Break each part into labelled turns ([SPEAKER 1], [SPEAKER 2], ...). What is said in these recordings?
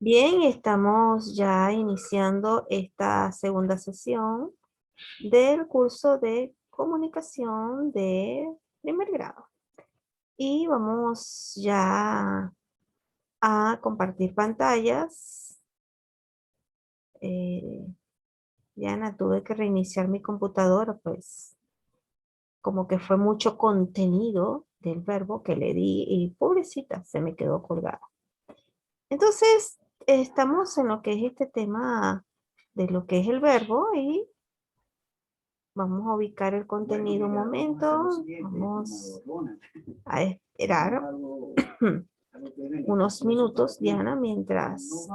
[SPEAKER 1] Bien, estamos ya iniciando esta segunda sesión del curso de comunicación de primer grado. Y vamos ya a compartir pantallas. Eh, Diana, tuve que reiniciar mi computadora, pues como que fue mucho contenido del verbo que le di y pobrecita, se me quedó colgada. Entonces, estamos en lo que es este tema de lo que es el verbo y vamos a ubicar el contenido un momento. Vamos a esperar unos minutos, Diana, mientras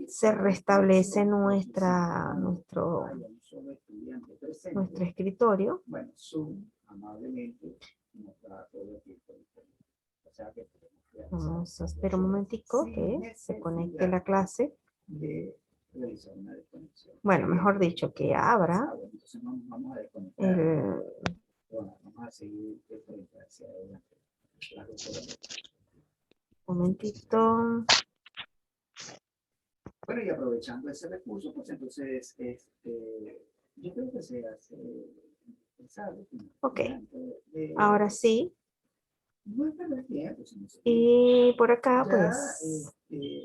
[SPEAKER 1] se restablece nuestro escritorio. Vamos a esperar un momentico que se conecte la clase. Bueno, mejor dicho, que abra el... Momentito.
[SPEAKER 2] Bueno, y aprovechando ese recurso, pues entonces, yo creo que se hace, ¿sabes?
[SPEAKER 1] Ok, ahora sí.
[SPEAKER 2] No es perder tiempo, sino
[SPEAKER 1] Y por acá,
[SPEAKER 2] ya,
[SPEAKER 1] pues...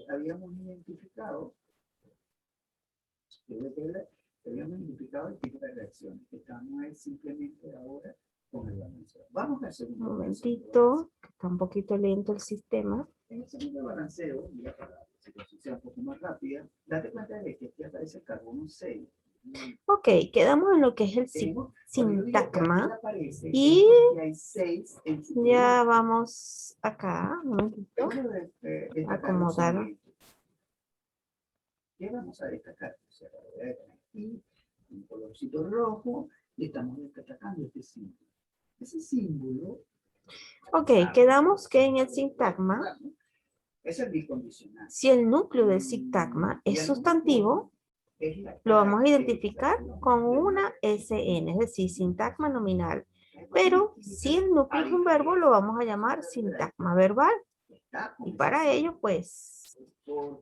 [SPEAKER 2] habíamos identificado, habíamos identificado el tipo de reacciones. Estamos ahí simplemente ahora con el balanceo. Vamos al segundo.
[SPEAKER 1] Un momentito, que está un poquito lento el sistema.
[SPEAKER 2] En el segundo balanceo, mira, para que sea un poco más rápida, date cuenta de que aquí aparece el carbono 6.
[SPEAKER 1] Ok, quedamos en lo que es el sintagma y ya vamos acá, un momentito, a acomodar.
[SPEAKER 2] ¿Qué vamos a destacar? Aquí, un colorcito rojo, y estamos destacando este símbolo. Ese símbolo.
[SPEAKER 1] Ok, quedamos que en el sintagma,
[SPEAKER 2] es el bicondicional.
[SPEAKER 1] Si el núcleo del sintagma es sustantivo, lo vamos a identificar con una SN, es decir, sintagma nominal. Pero si el núcleo es un verbo, lo vamos a llamar sintagma verbal. Y para ello, pues,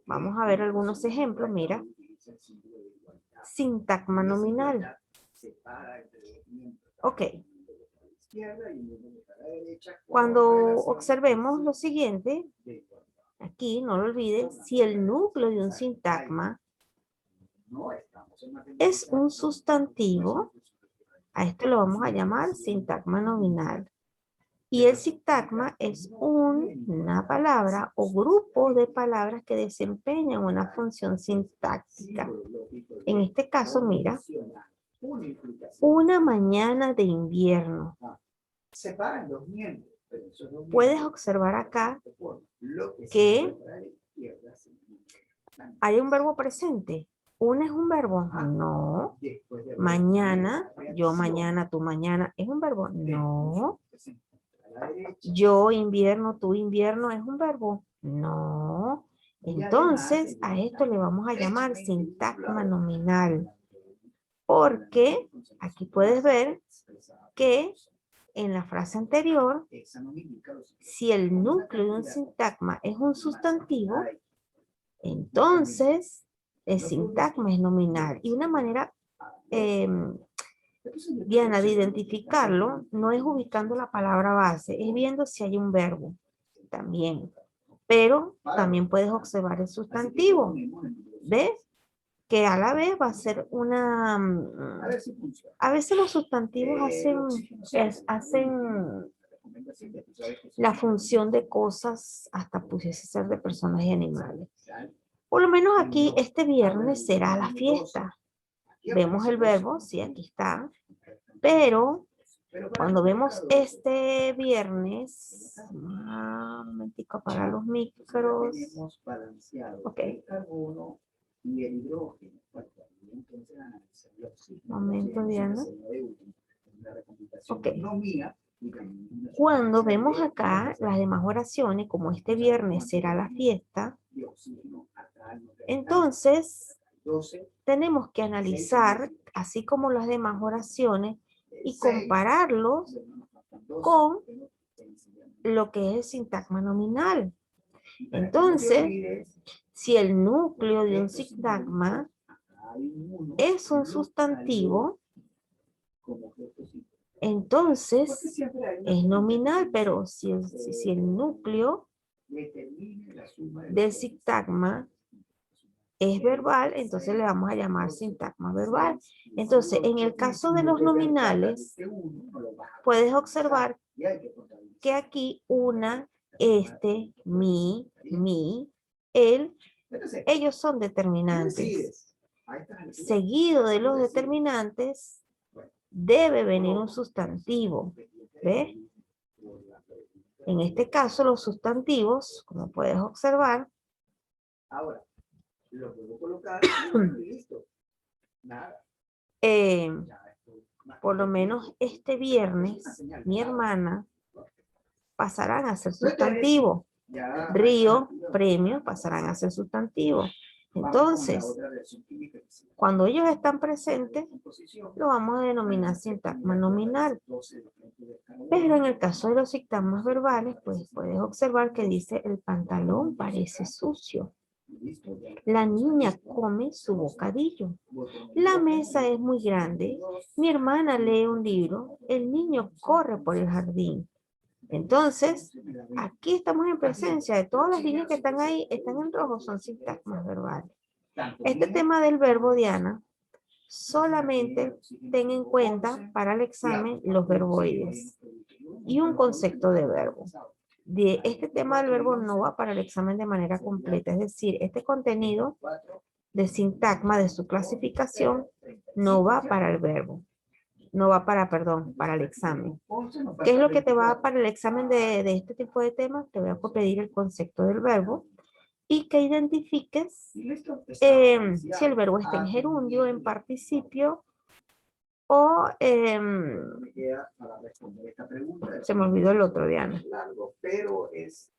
[SPEAKER 1] vamos a ver algunos ejemplos. Mira, sintagma nominal. Ok. Cuando observemos lo siguiente, aquí, no lo olvides, si el núcleo de un sintagma es un sustantivo, a esto lo vamos a llamar sintagma nominal. Y el sintagma es una palabra o grupo de palabras que desempeñan una función sintáctica. En este caso, mira, una mañana de invierno. Puedes observar acá que hay un verbo presente. ¿Una es un verbo? No. Mañana, yo mañana, tú mañana, ¿es un verbo? No. Yo invierno, tú invierno, ¿es un verbo? No. Entonces, a esto le vamos a llamar sintagma nominal. Porque aquí puedes ver que en la frase anterior, si el núcleo de un sintagma es un sustantivo, entonces el sintagma es nominal. Y una manera, Diana, de identificarlo no es ubicando la palabra base, es viendo si hay un verbo también. Pero también puedes observar el sustantivo. ¿Ves? Que a la vez va a ser una... A veces los sustantivos hacen la función de cosas, hasta pudiese ser de personas y animales. Por lo menos aquí, este viernes será la fiesta. Vemos el verbo, sí, aquí está. Pero cuando vemos este viernes, un momentico para los micros. Ok. Momento, Diana. Ok. Cuando vemos acá las demás oraciones, como este viernes será la fiesta, entonces tenemos que analizar, así como las demás oraciones, y compararlos con lo que es el sintagma nominal. Entonces, Si el núcleo de un sintagma
[SPEAKER 2] hay uno
[SPEAKER 1] es un
[SPEAKER 2] local
[SPEAKER 1] sustantivo,
[SPEAKER 2] como objeto simple. Porque
[SPEAKER 1] entonces
[SPEAKER 2] siempre hay una
[SPEAKER 1] es
[SPEAKER 2] pregunta
[SPEAKER 1] nominal,
[SPEAKER 2] que
[SPEAKER 1] pero
[SPEAKER 2] dice,
[SPEAKER 1] si el núcleo
[SPEAKER 2] determine la suma de
[SPEAKER 1] del
[SPEAKER 2] los
[SPEAKER 1] sintagma es verbal, entonces le vamos a llamar sintagma verbal. Entonces, en el caso de los nominales, puedes observar que aquí una, este, mi, el, ellos son determinantes. Seguido de los determinantes, debe venir un sustantivo. ¿Ves? En este caso, los sustantivos, como puedes observar,
[SPEAKER 2] ahora lo puedo colocar y listo. Nada.
[SPEAKER 1] Por lo menos este viernes, mi hermana pasarán a ser sustantivo. Río, premio, pasarán a ser sustantivo. Entonces, cuando ellos están presentes, lo vamos a denominar sintagma nominal. Pero en el caso de los sintagmas verbales, pues puedes observar que dice el pantalón parece sucio. La niña come su bocadillo. La mesa es muy grande. Mi hermana lee un libro. El niño corre por el jardín. Entonces, aquí estamos en presencia de todas las líneas que están ahí, están en rojo, son sintagmas verbales. Este tema del verbo, Diana, solamente ten en cuenta para el examen los verboides y un concepto de verbo. Este tema del verbo no va para el examen de manera completa, es decir, este contenido de sintagma de su clasificación no va para el verbo. No va para, perdón, para el examen. ¿Qué es lo que te va para el examen de este tipo de temas? Te voy a pedir el concepto del verbo y que identifiques si el verbo está en gerundio, en participio o se me olvidó el otro, Diana.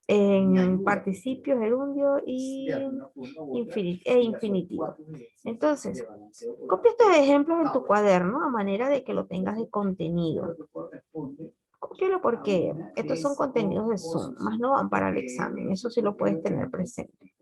[SPEAKER 1] En participio, gerundio y infinitivo. Entonces, copia estos ejemplos en tu cuaderno a manera de que lo tengas de contenido. Cópialo porque estos son contenidos de Zoom, más no van para el examen. Eso sí lo puedes tener presente.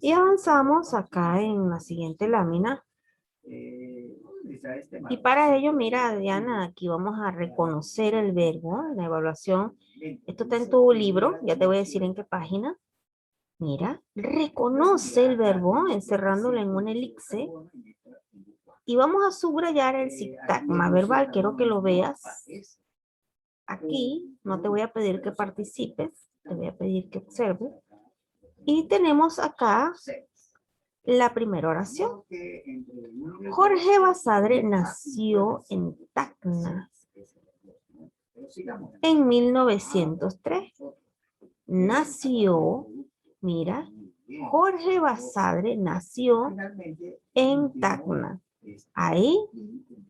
[SPEAKER 1] Y avanzamos acá en la siguiente lámina. Y para ello, mira, Diana, aquí vamos a reconocer el verbo en la evaluación. Esto está en tu libro, ya te voy a decir en qué página. Mira, reconoce el verbo encerrándolo en una elipse. Y vamos a subrayar el sintagma verbal. Quiero que lo veas. Aquí no te voy a pedir que participes, te voy a pedir que observes. Y tenemos acá la primera oración. Jorge Basadre nació en Tacna en 1903. Nació, mira, Jorge Basadre nació en Tacna. Ahí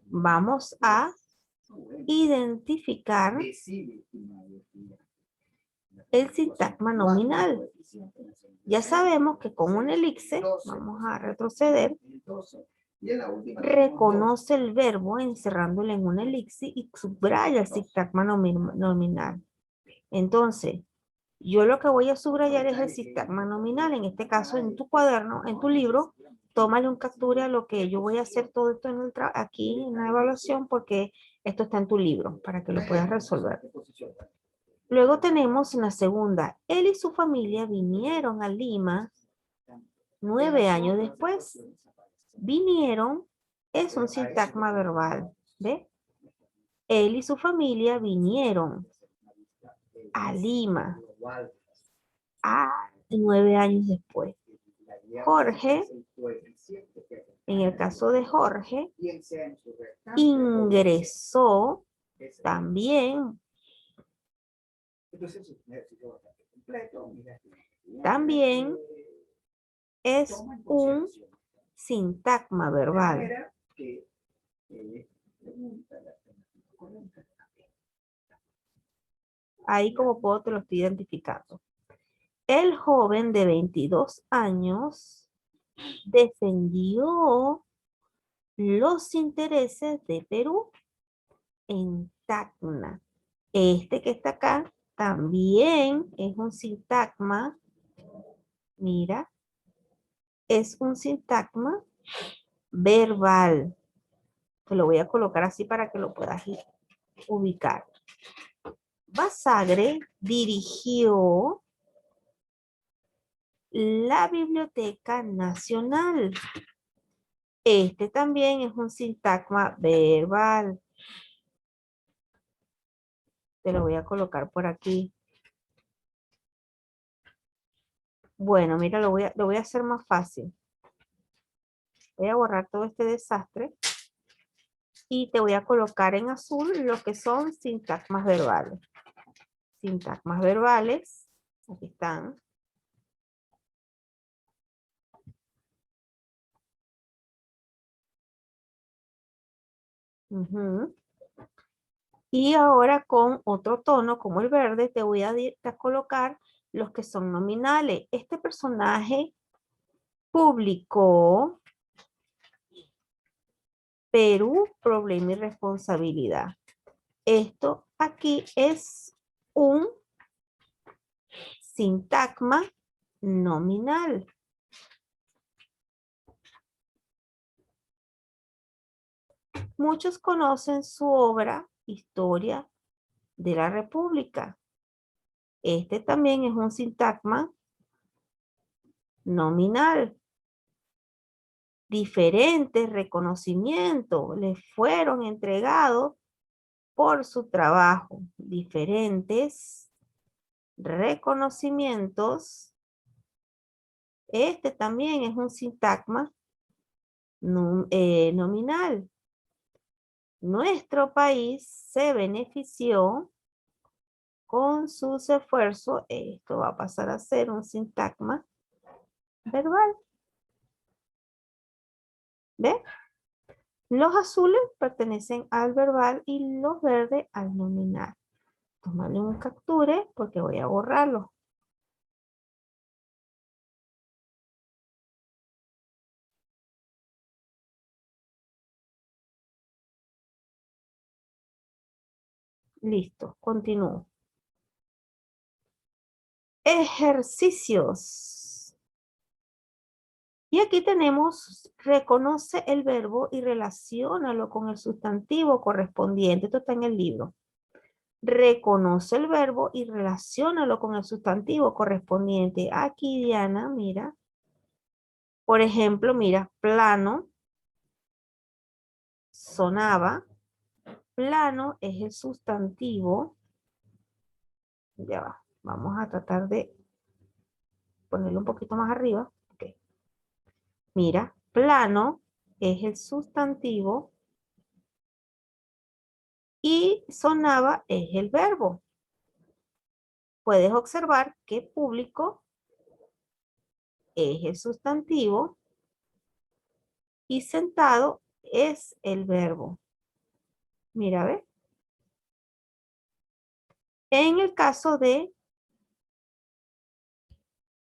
[SPEAKER 1] vamos a identificar el sintagma nominal. Ya sabemos que con una elipse, vamos a retroceder, reconoce el verbo encerrándolo en una elipse y subraya el sintagma nominal. Entonces, yo lo que voy a subrayar es el sintagma nominal. En este caso, en tu cuaderno, en tu libro, tómale un captura a lo que yo voy a hacer todo esto en aquí en la evaluación porque esto está en tu libro para que lo puedas resolver. Luego tenemos una segunda. Él y su familia vinieron a Lima 9 años después. Vinieron es un sintagma verbal. ¿Ve? Él y su familia vinieron a Lima 9 años después. Jorge, en el caso de Jorge, ingresó también. También es un sintagma verbal. Ahí como puedo te lo estoy identificando. El joven de 22 años defendió los intereses de Perú en Tacna. Este que está acá también es un sintagma. Mira, es un sintagma verbal. Te lo voy a colocar así para que lo puedas ubicar. Basagre dirigió la Biblioteca Nacional. Este también es un sintagma verbal. Te lo voy a colocar por aquí. Bueno, mira, lo voy a hacer más fácil. Voy a borrar todo este desastre. Y te voy a colocar en azul lo que son sintagmas verbales. Sintagmas verbales. Aquí están. Y ahora con otro tono como el verde te voy a colocar los que son nominales. Este personaje publicó Perú, problema y responsabilidad. Esto aquí es un sintagma nominal. Muchos conocen su obra Historia de la República. Este también es un sintagma nominal. Diferentes reconocimientos le fueron entregados por su trabajo. Diferentes reconocimientos. Este también es un sintagma nominal. Nuestro país se benefició con sus esfuerzos. Esto va a pasar a ser un sintagma verbal. ¿Ve? Los azules pertenecen al verbal y los verdes al nominal. Tómale un capture porque voy a borrarlo. Listo, continúo. Ejercicios. Y aquí tenemos, reconoce el verbo y relaciónalo con el sustantivo correspondiente. Esto está en el libro. Reconoce el verbo y relaciónalo con el sustantivo correspondiente. Aquí, Diana, mira. Por ejemplo, mira, plano, sonaba. Plano es el sustantivo. Ya va. Vamos a tratar de ponerlo un poquito más arriba. Okay. Mira, plano es el sustantivo y sonaba es el verbo. Puedes observar que público es el sustantivo y sentado es el verbo. Mira, ¿ves? En el caso de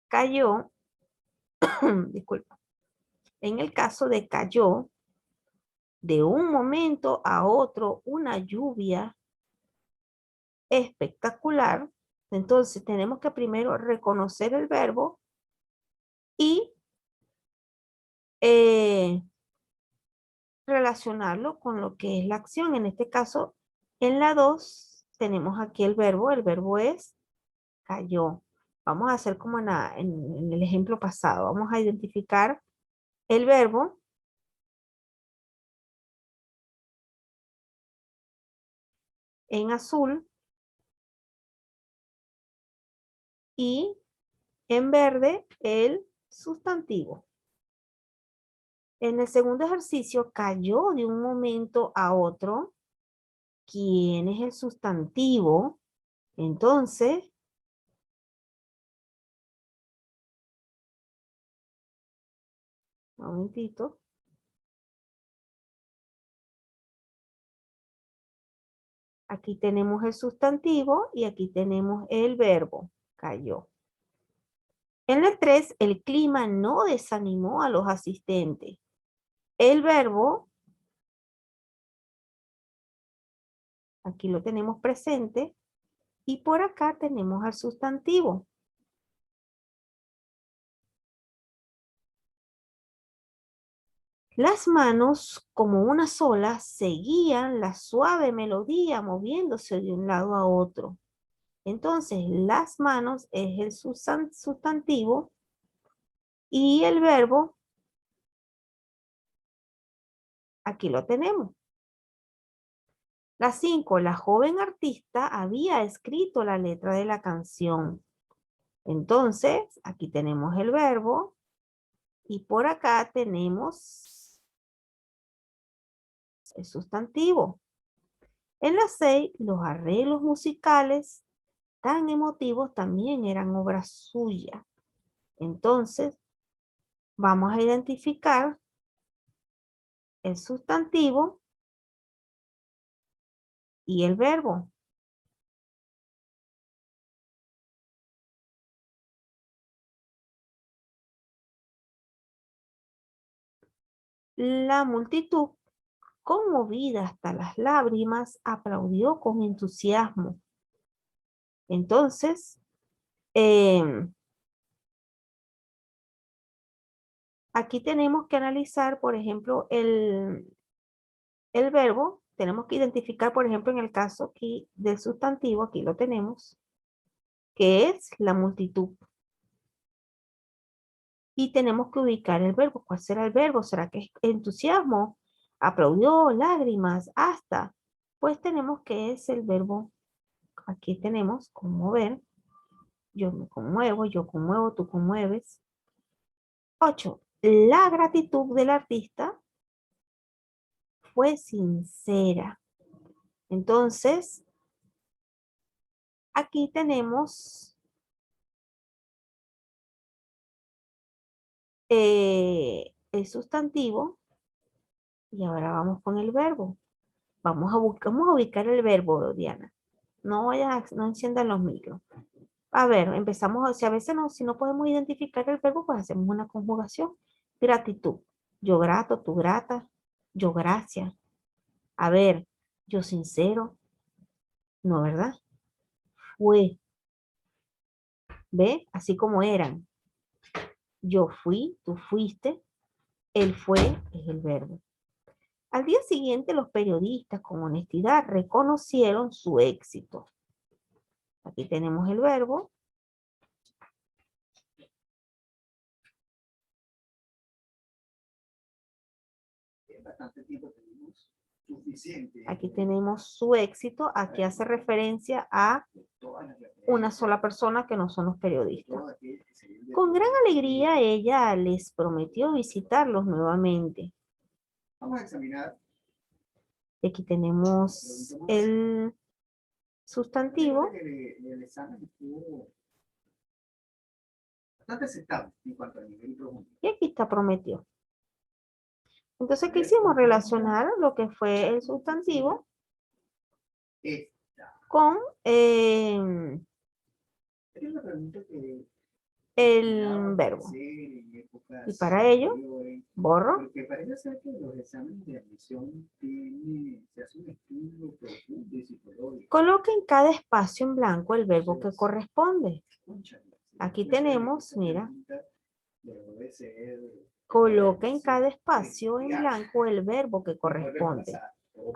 [SPEAKER 1] cayó, disculpa, en el caso de cayó, de un momento a otro, una lluvia espectacular. Entonces tenemos que primero reconocer el verbo y relacionarlo con lo que es la acción. En este caso, en la 2 tenemos aquí el verbo es cayó. Vamos a hacer como en el ejemplo pasado. Vamos a identificar el verbo en azul y en verde el sustantivo. En el segundo ejercicio cayó de un momento a otro. ¿Quién es el sustantivo? Entonces, un momentito. Aquí tenemos el sustantivo y aquí tenemos el verbo, cayó. En el 3, el clima no desanimó a los asistentes. El verbo, aquí lo tenemos presente, y por acá tenemos al sustantivo. Las manos, como una sola, seguían la suave melodía moviéndose de un lado a otro. Entonces, las manos es el sustantivo y el verbo, aquí lo tenemos. La 5, la joven artista había escrito la letra de la canción. Entonces, aquí tenemos el verbo y por acá tenemos el sustantivo. En la 6, los arreglos musicales tan emotivos también eran obra suya. Entonces, vamos a identificar el sustantivo y el verbo. La multitud, conmovida hasta las lágrimas, aplaudió con entusiasmo. Entonces, aquí tenemos que analizar, por ejemplo, el verbo. Tenemos que identificar, por ejemplo, en el caso aquí del sustantivo, aquí lo tenemos, que es la multitud. Y tenemos que ubicar el verbo. ¿Cuál será el verbo? ¿Será que es entusiasmo? ¿Aplaudió? ¿Lágrimas? ¿Hasta? Pues tenemos que es el verbo. Aquí tenemos conmover. Yo me conmuevo, yo conmuevo, tú conmueves. 8. La gratitud del artista fue sincera. Entonces, aquí tenemos el sustantivo y ahora vamos con el verbo. Vamos a ubicar el verbo, Diana. No enciendan los micros. A ver, empezamos, si a veces no, si no podemos identificar el verbo, pues hacemos una conjugación. Gratitud. Yo grato, tú grata, yo gracias. A ver, yo sincero. No, ¿verdad? Fue. ¿Ve? Así como eran. Yo fui, tú fuiste, él fue, es el verbo. Al día siguiente, los periodistas con honestidad reconocieron su éxito. Aquí tenemos el verbo.
[SPEAKER 2] Bastante tiempo tenemos suficiente.
[SPEAKER 1] Aquí tenemos su éxito. Aquí hace referencia a una sola persona que no son los periodistas. Con gran alegría ella les prometió visitarlos nuevamente.
[SPEAKER 2] Vamos a examinar.
[SPEAKER 1] Aquí tenemos el sustantivo.
[SPEAKER 2] El examen estuvo bastante aceptable en cuanto al nivel profundo.
[SPEAKER 1] Y aquí está prometió. Entonces, ¿qué hicimos? Relacionar lo que fue el sustantivo con el verbo. Y para ello, borro.
[SPEAKER 2] Porque parece ser que los exámenes de admisión se hace un estudio profundo y psicológico.
[SPEAKER 1] Coloque en cada espacio en blanco el verbo que corresponde. Aquí tenemos, mira.
[SPEAKER 2] Debe ser
[SPEAKER 1] Coloca en cada espacio en blanco el verbo que corresponde.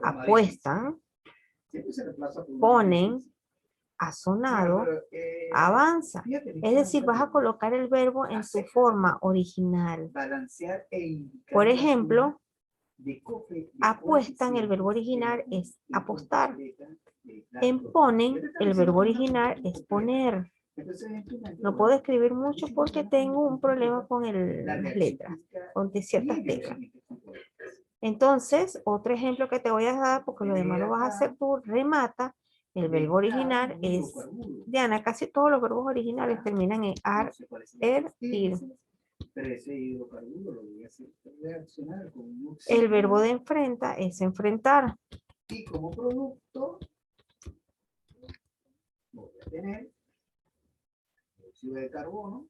[SPEAKER 1] Apuestan, ponen, ha sonado, avanza. Es decir, vas a colocar el verbo en su forma original. Por ejemplo, apuestan, el verbo original es apostar. En ponen, el verbo original es poner. No puedo escribir mucho porque tengo un problema con las letras, con ciertas teclas. Entonces, otro ejemplo que te voy a dar, porque lo demás lo vas a hacer tú, remata. El verbo original es, Diana, casi todos los verbos originales terminan en ar, er, ir. El verbo de enfrenta es enfrentar.
[SPEAKER 2] Y como producto, voy a tener dióxido de carbono.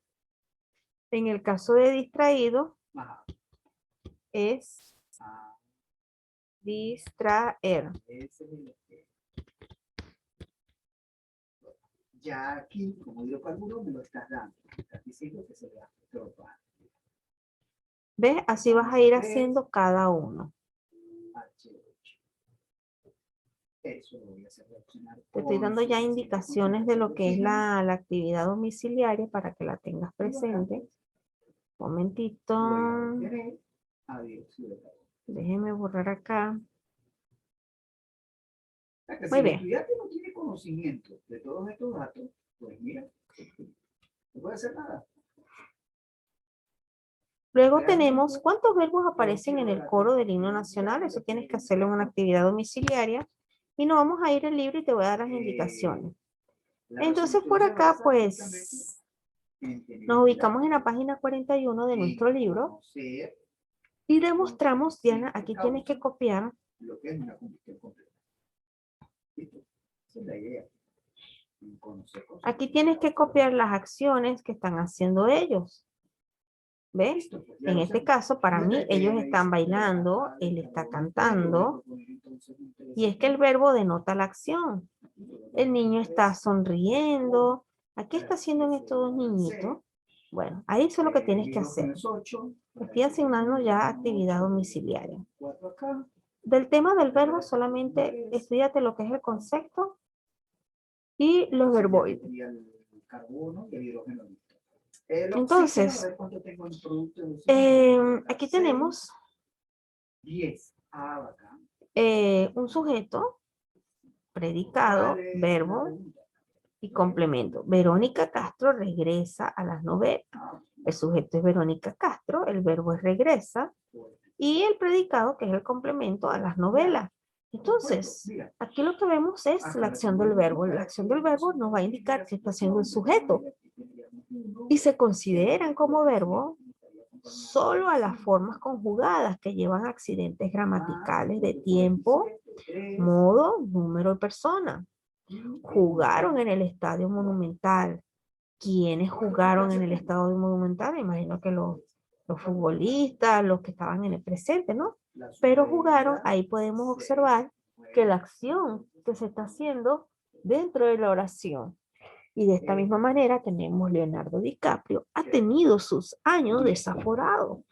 [SPEAKER 1] En el caso de distraído, es distraer.
[SPEAKER 2] Ya aquí, como hidrocarburo, me lo estás dando. Estás diciendo que se le da propano.
[SPEAKER 1] ¿Ves? Así vas a ir haciendo cada uno.
[SPEAKER 2] Eso lo voy a hacer reaccionar.
[SPEAKER 1] Te estoy dando ya indicaciones de lo que es la actividad domiciliaria para que la tengas presente. Un momentito. Déjeme borrar acá. Muy bien.
[SPEAKER 2] Si el estudiante no tiene conocimiento de todos estos datos, pues mira, no puede hacer nada.
[SPEAKER 1] Luego tenemos cuántos verbos aparecen en el coro del himno nacional. Eso tienes que hacerlo en una actividad domiciliaria. Y nos vamos a ir al libro y te voy a dar las indicaciones. Entonces por acá pues nos ubicamos en la página 41 de nuestro libro. Y demostramos, Diana, aquí tienes que copiar.
[SPEAKER 2] Lo que es una combustión completa. ¿Listo? Esa es la idea.
[SPEAKER 1] Aquí tienes que copiar las acciones que están haciendo ellos. ¿Ves? En este caso, para mí, ellos están bailando, él está cantando. Y es que el verbo denota la acción. El niño está sonriendo. ¿A qué está haciendo estos dos niñitos? Bueno, ahí eso es lo que tienes que hacer. Estoy asignando ya actividad domiciliaria. Del tema del verbo solamente estudiate lo que es el concepto y los verboides. Entonces, aquí tenemos un sujeto, predicado, verbo y complemento. Verónica Castro regresa a las novelas. El sujeto es Verónica Castro, el verbo es regresa y el predicado, que es el complemento, a las novelas. Entonces, aquí lo que vemos es la acción del verbo. La acción del verbo nos va a indicar qué está haciendo el sujeto. Y se consideran como verbo solo a las formas conjugadas que llevan accidentes gramaticales de tiempo, modo, número y persona. Jugaron en el Estadio Monumental. ¿Quiénes jugaron en el Estadio Monumental? Me imagino que los futbolistas, los que estaban en el presente, ¿no? Pero jugaron, ahí podemos observar que la acción que se está haciendo dentro de la oración. Y de esta misma manera tenemos Leonardo DiCaprio, ha tenido sus años desaforados.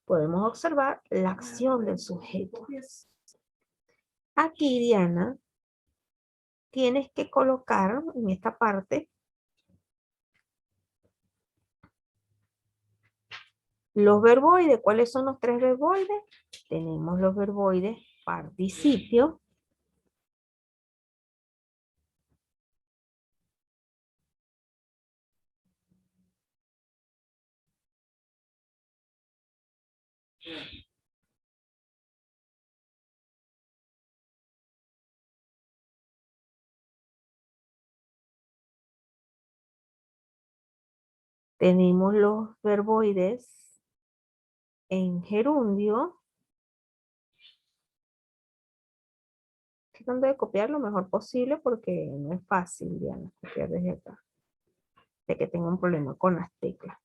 [SPEAKER 1] Podemos observar la acción del sujeto. Aquí, Diana, tienes que colocar en esta parte los verboides. ¿Cuáles son los tres verboides? Tenemos los verboides participio, tenemos los verboides en gerundio. Tratando de copiar lo mejor posible porque no es fácil, Diana, copiar desde acá. De que tengo un problema con las teclas.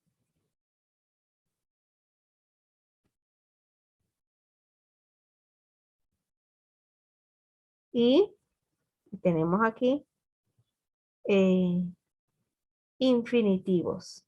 [SPEAKER 1] Y tenemos aquí infinitivos.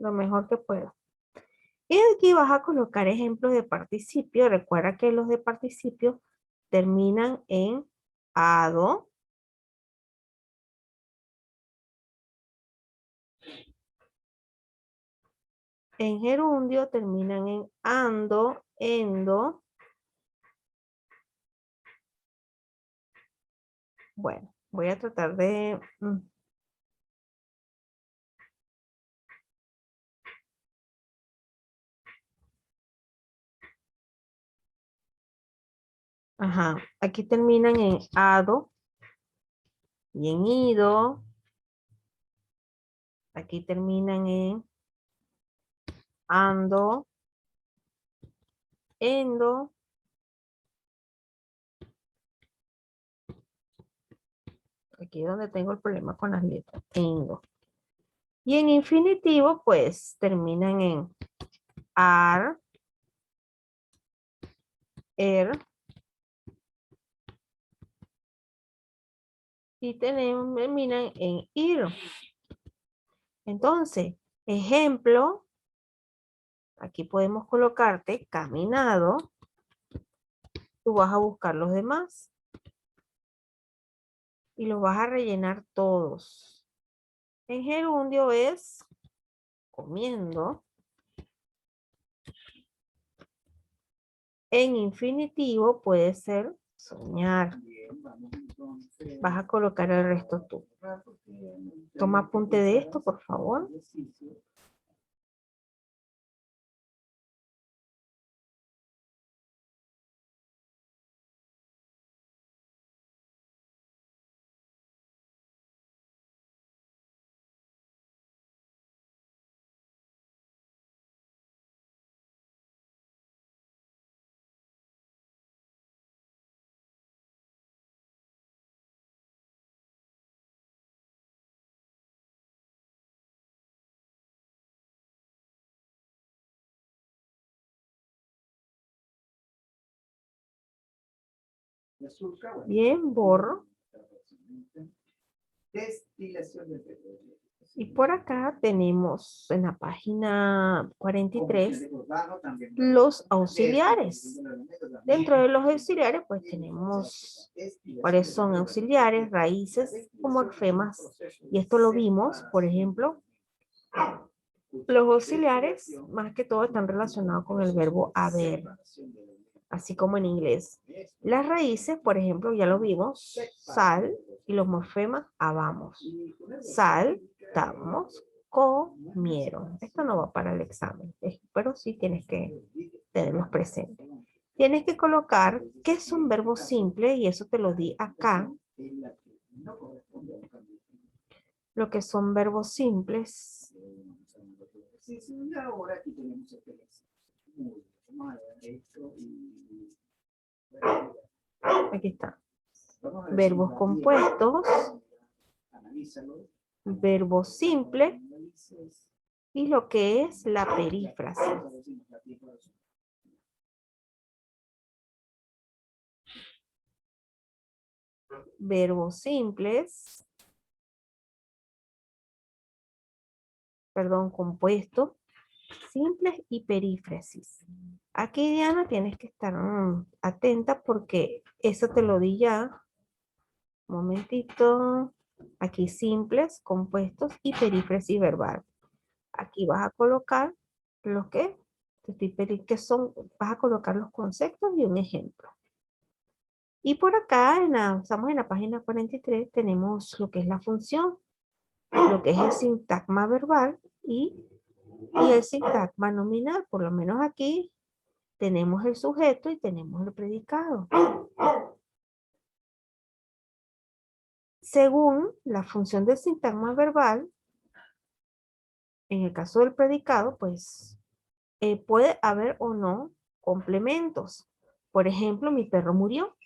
[SPEAKER 1] lo mejor que puedas. Y aquí vas a colocar ejemplos de participio. Recuerda que los de participio terminan en ado. En gerundio terminan en ando, endo. Bueno, voy a tratar de... Ajá, aquí terminan en ado y en ido. Aquí terminan en ando, endo. Aquí es donde tengo el problema con las letras, endo. Y en infinitivo, pues terminan en ar, er. Y terminan en ir. Entonces, ejemplo, aquí podemos colocarte caminado. Tú vas a buscar los demás y los vas a rellenar todos. En gerundio es comiendo. En infinitivo puede ser soñar. Vas a colocar el resto tú. Toma apunte de esto, por favor. Bien, borro. Y por acá tenemos en la página 43 los auxiliares. Dentro de los auxiliares pues tenemos cuáles son auxiliares, raíces o morfemas. Y esto lo vimos, por ejemplo, los auxiliares más que todo están relacionados con el verbo haber, así como en inglés. Las raíces, por ejemplo, ya lo vimos, sal, y los morfemas, habamos. Saltamos, comieron. Esto no va para el examen, pero sí tienes que tenerlos presentes. Tienes que colocar qué es un verbo simple, y eso te lo di acá. Lo que son verbos simples. Aquí está. Verbos compuestos, verbo simple y lo que es la perífrasis. Verbos simples, compuestos, simples y perífrasis. Aquí, Diana, tienes que estar atenta porque eso te lo di ya. Un momentito. Aquí simples, compuestos y perífrasis verbal. Aquí vas a colocar los que son, vas a colocar los conceptos y un ejemplo. Y por acá, estamos en la página 43, tenemos lo que es la función, lo que es el sintagma verbal y el sintagma nominal. Por lo menos aquí tenemos el sujeto y tenemos el predicado. Según la función del sintagma verbal, en el caso del predicado, pues puede haber o no complementos. Por ejemplo, mi perro murió.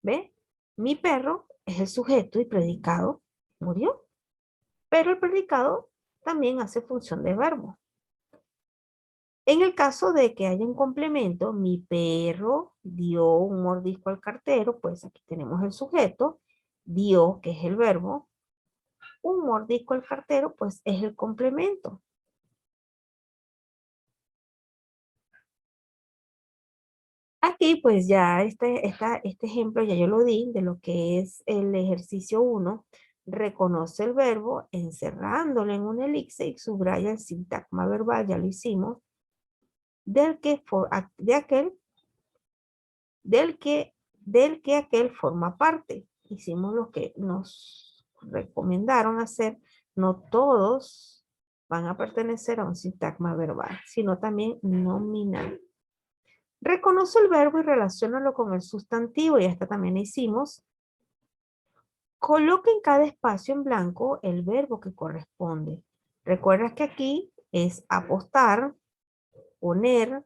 [SPEAKER 1] ¿Ve? Mi perro es el sujeto y predicado murió. Pero el predicado también hace función de verbo. En el caso de que haya un complemento, mi perro dio un mordisco al cartero, pues aquí tenemos el sujeto, dio, que es el verbo, un mordisco al cartero, pues es el complemento. Aquí pues ya este ejemplo ya yo lo di de lo que es el ejercicio 1. Reconoce el verbo encerrándolo en una elipse y subraya el sintagma verbal, ya lo hicimos, del que, del que aquel forma parte. Hicimos lo que nos recomendaron hacer. No todos van a pertenecer a un sintagma verbal, sino también nominal. Reconoce el verbo y relaciónalo con el sustantivo, y esta también la hicimos. Coloca en cada espacio en blanco el verbo que corresponde. Recuerda que aquí es apostar, poner,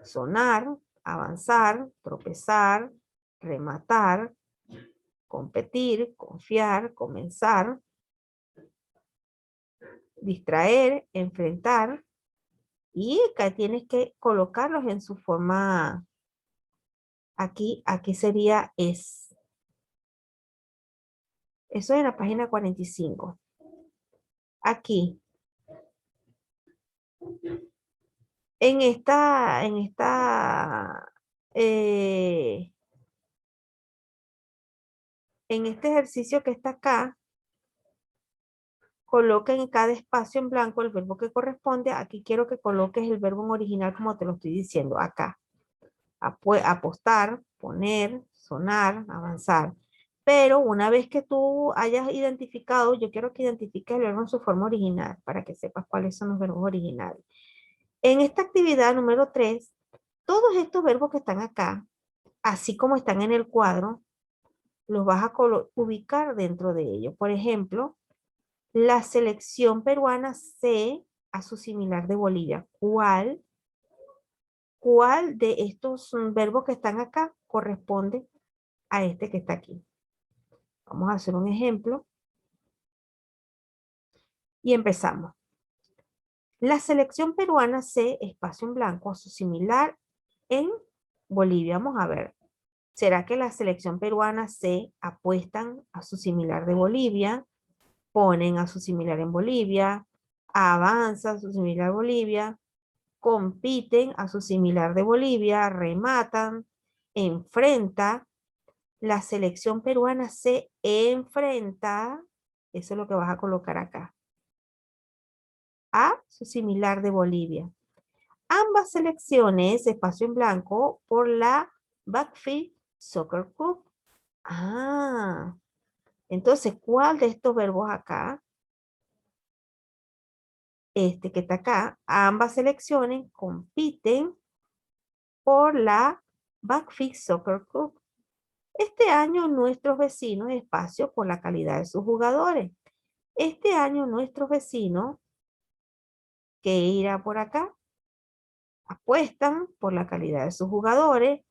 [SPEAKER 1] sonar, avanzar, tropezar, rematar, competir, confiar, comenzar, distraer, enfrentar, y acá tienes que colocarlos en su forma. Aquí sería es. Eso es en la página 45. Aquí, eh, en este ejercicio que está acá, coloca en cada espacio en blanco el verbo que corresponde. Aquí quiero que coloques el verbo en original como te lo estoy diciendo acá. Apostar, poner, sonar, avanzar. Pero una vez que tú hayas identificado, yo quiero que identifiques el verbo en su forma original para que sepas cuáles son los verbos originales. En esta actividad número 3, todos estos verbos que están acá, así como están en el cuadro, los vas a ubicar dentro de ellos. Por ejemplo, la selección peruana C a su similar de Bolivia. ¿Cuál de estos verbos que están acá corresponde a este que está aquí? Vamos a hacer un ejemplo. Y empezamos. La selección peruana C, espacio en blanco, a su similar en Bolivia. Vamos a ver. ¿Será que la selección peruana C apuestan a su similar de Bolivia? Ponen a su similar en Bolivia, avanza a su similar Bolivia, compiten a su similar de Bolivia, rematan, enfrenta. La selección peruana se enfrenta, eso es lo que vas a colocar acá, a su similar de Bolivia. Ambas selecciones, espacio en blanco, por la Backfield Soccer Club. Ah, entonces, ¿cuál de estos verbos acá? Este que está acá, ambas selecciones compiten por la Backfield Soccer Club. Este año nuestros vecinos espacio por la calidad de sus jugadores. Este año nuestros vecinos, que irá por acá, apuestan por la calidad de sus jugadores,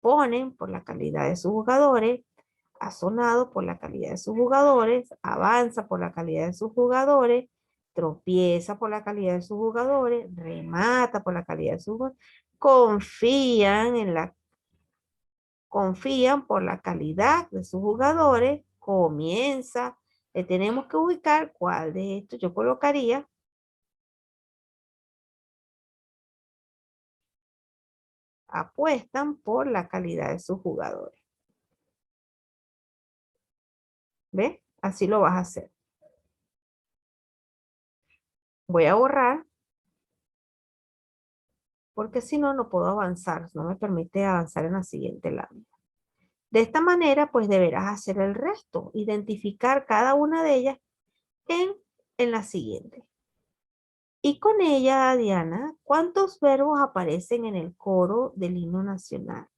[SPEAKER 1] ponen por la calidad de sus jugadores, ha sonado por la calidad de sus jugadores, avanza por la calidad de sus jugadores, tropieza por la calidad de sus jugadores, remata por la calidad de sus jugadores, confían por la calidad de sus jugadores, comienza. Le tenemos que ubicar cuál de estos yo colocaría. Apuestan por la calidad de sus jugadores. ¿Ves? Así lo vas a hacer. Voy a borrar porque si no, no puedo avanzar. No me permite avanzar en la siguiente lámina. De esta manera, pues deberás hacer el resto. Identificar cada una de ellas en la siguiente. Y con ella, Diana, ¿cuántos verbos aparecen en el coro del himno nacional?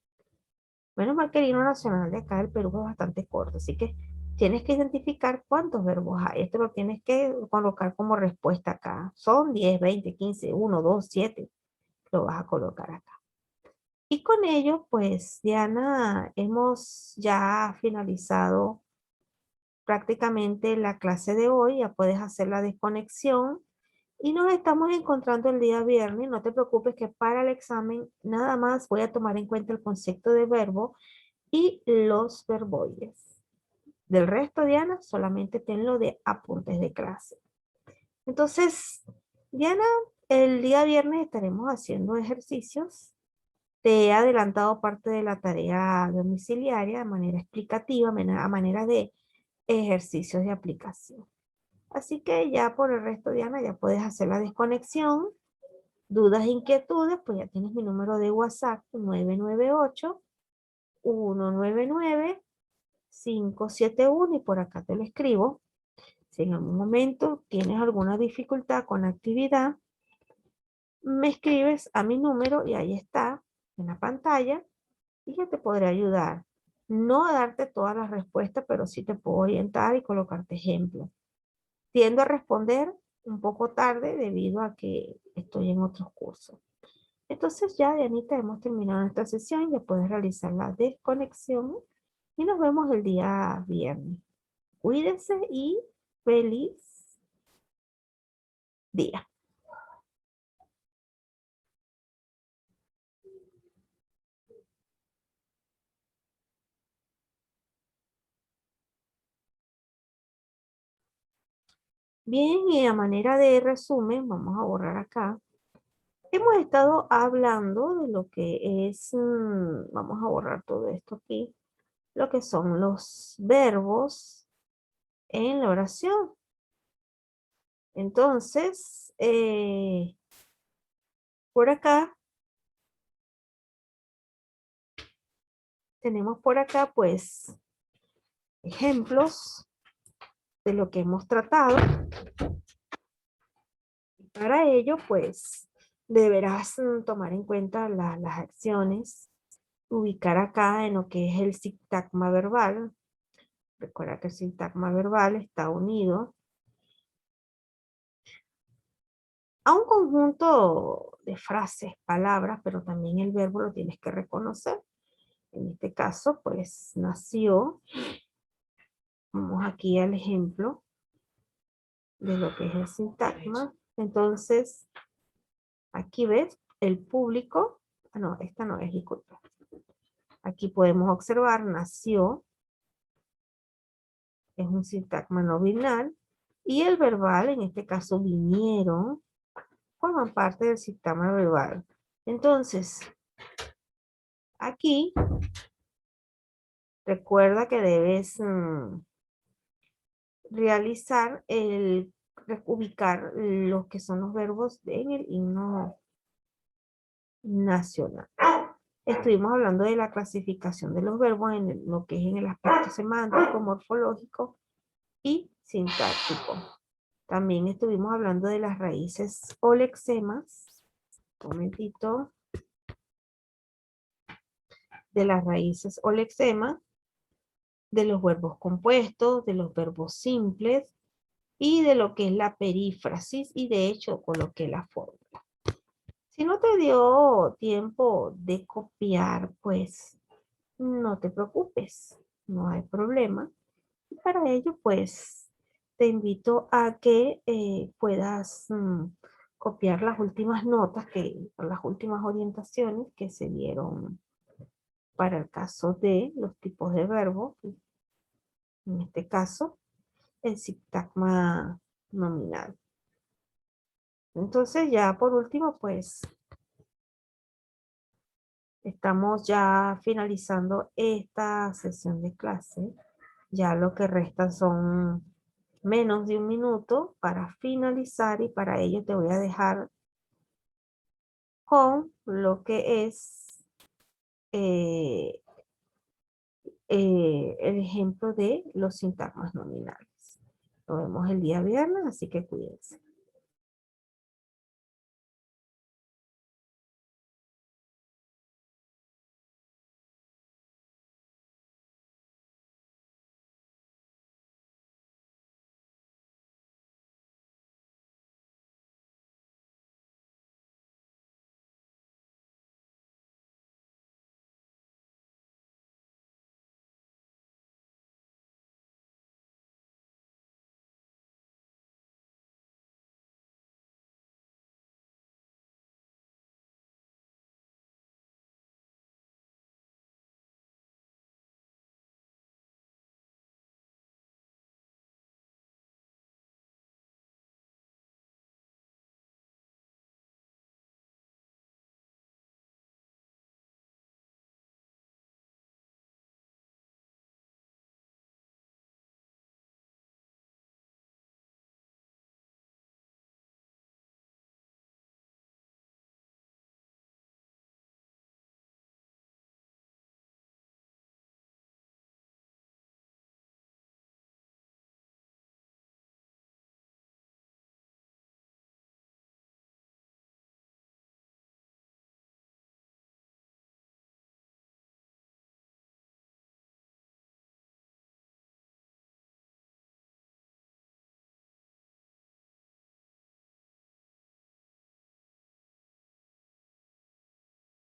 [SPEAKER 1] Menos mal que el himno nacional de acá del Perú es bastante corto, así que tienes que identificar cuántos verbos hay. Esto lo tienes que colocar como respuesta acá. Son 10, 20, 15, 1, 2, 7. Lo vas a colocar acá. Y con ello, pues, Diana, hemos ya finalizado prácticamente la clase de hoy. Ya puedes hacer la desconexión. Y nos estamos encontrando el día viernes. No te preocupes que para el examen nada más voy a tomar en cuenta el concepto de verbo y los verboides. Del resto, Diana, solamente tenlo de apuntes de clase. Entonces, Diana, el día viernes estaremos haciendo ejercicios. Te he adelantado parte de la tarea domiciliaria de manera explicativa, a manera de ejercicios de aplicación. Así que ya por el resto, Diana, ya puedes hacer la desconexión. Dudas, inquietudes, pues ya tienes mi número de WhatsApp, 998-199-571, y por acá te lo escribo. Si en algún momento tienes alguna dificultad con la actividad, me escribes a mi número y ahí está en la pantalla y yo te podré ayudar. No a darte todas las respuestas, pero sí te puedo orientar y colocarte ejemplos. Tiendo a responder un poco tarde debido a que estoy en otros cursos. Entonces ya, Dianita, hemos terminado nuestra sesión. Ya puedes realizar la desconexión y nos vemos el día viernes. Cuídense y feliz día. Bien, y a manera de resumen, vamos a borrar acá. Hemos estado hablando de lo que es, vamos a borrar todo esto aquí, lo que son los verbos en la oración. Entonces, por acá, tenemos por acá pues ejemplos de lo que hemos tratado. Para ello pues deberás tomar en cuenta las acciones, ubicar acá en lo que es el sintagma verbal. Recuerda que el sintagma verbal está unido a un conjunto de frases, palabras, pero también el verbo lo tienes que reconocer. En este caso, pues nació. Vamos aquí al ejemplo de lo que es el sintagma. Entonces, aquí ves el público. Ah, no, esta no es, disculpa. Aquí podemos observar, nació. Es un sintagma no binal. Y el verbal, en este caso vinieron, forman parte del sintagma verbal. Entonces, aquí recuerda que debes realizar ubicar los que son los verbos en el himno nacional. Estuvimos hablando de la clasificación de los verbos en lo que es en el aspecto semántico, morfológico y sintáctico. También estuvimos hablando de las raíces o lexemas. Un momentito. De las raíces o lexemas, de los verbos compuestos, de los verbos simples y de lo que es la perífrasis, y de hecho coloqué la fórmula. Si no te dio tiempo de copiar, pues no te preocupes, no hay problema. Y para ello, pues te invito a que puedas copiar las últimas notas, las últimas orientaciones que se dieron para el caso de los tipos de verbos. En este caso, el sintagma nominal. Entonces ya por último, pues estamos ya finalizando esta sesión de clase. Ya lo que resta son menos de un minuto para finalizar, y para ello te voy a dejar con lo que es el ejemplo de los sintagmas nominales. Nos vemos el día viernes, así que cuídense.